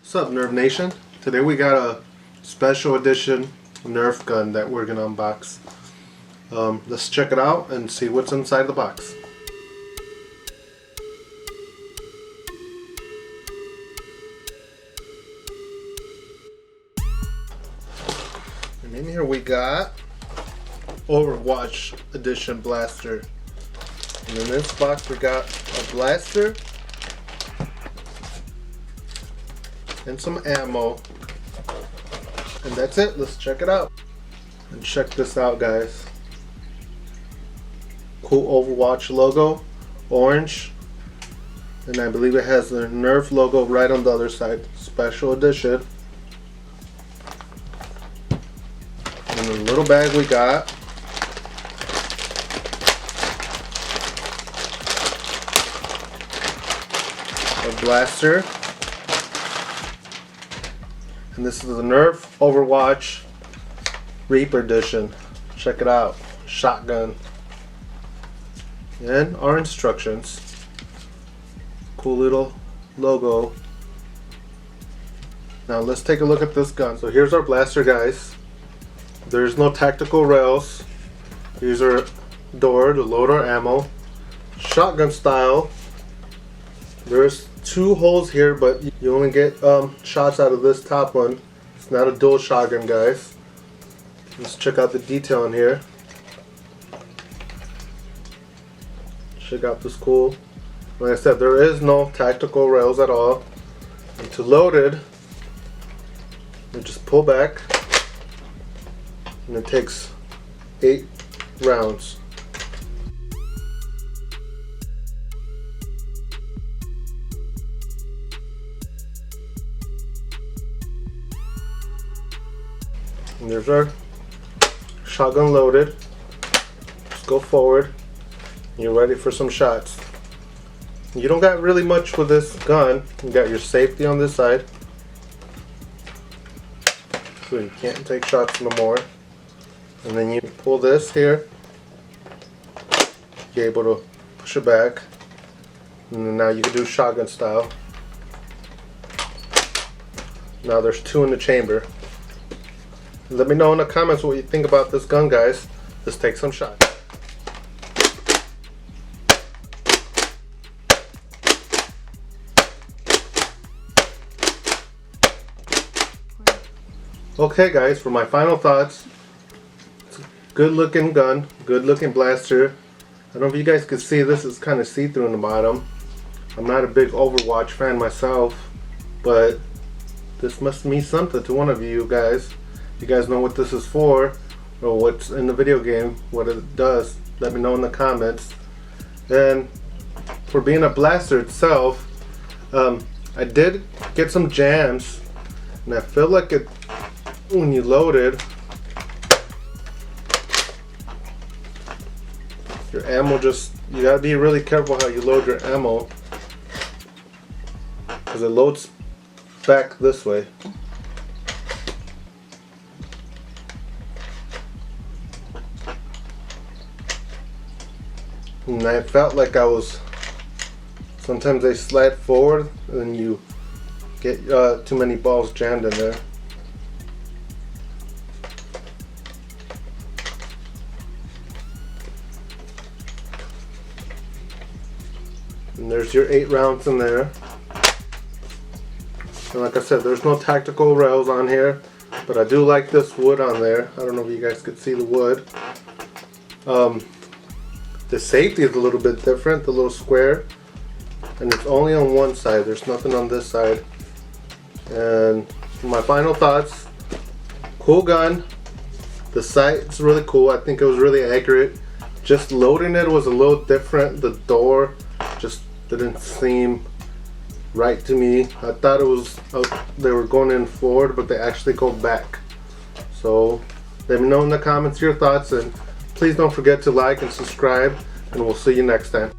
What's up, Nerf Nation? Today we got a special edition Nerf gun that we're gonna unbox. Let's check it out and see what's inside the box. And in here we got Overwatch edition blaster. And in this box we got a blaster and some ammo, and that's it. Let's check it out. And check this out, guys. Cool Overwatch logo, orange, and I believe it has the Nerf logo right on the other side. Special edition. In the little bag we got a blaster. And this is the Nerf Overwatch Reaper Edition. Check it out. Shotgun. And our instructions. Cool little logo. Now let's take a look at this gun. So here's our blaster, guys. There's no tactical rails. Here's our door to load our ammo. Shotgun style. There's two holes here, but you only get shots out of this top one. It's not a dual shotgun, guys. Let's check out the detail in here. Check out this cool. Like I said, there is no tactical rails at all. And to load it, you just pull back, and it takes 8 rounds. And there's our shotgun loaded. Just go forward. You're ready for some shots. You don't got really much with this gun. You got your safety on this side, so you can't take shots no more. And then you pull this here. You're able to push it back. And then now you can do shotgun style. Now there's 2 in the chamber. Let me know in the comments what you think about this gun, guys. Let's take some shots. Okay, guys, for my final thoughts, it's a good looking gun, good looking blaster. I don't know if you guys can see, this is kind of see-through in the bottom. I'm not a big Overwatch fan myself, but this must mean something to one of you guys. If you guys know what this is for, or what's in the video game, what it does, let me know in the comments. And for being a blaster itself, I did get some jams, and I feel like it, when you load it, your ammo you gotta be really careful how you load your ammo, because it loads back this way. And I felt like sometimes they slide forward and you get too many balls jammed in there. And there's your 8 rounds in there. And like I said, there's no tactical rails on here, but I do like this wood on there. I don't know if you guys could see the wood. The safety is a little bit different, the little square, and it's only on one side. There's nothing on this side. And for my final thoughts, cool gun. The sight's really cool. I think it was really accurate. Just loading it was a little different. The door just didn't seem right to me. I thought it was they were going in forward, but they actually go back. So let me know in the comments your thoughts, and please don't forget to like and subscribe, and we'll see you next time.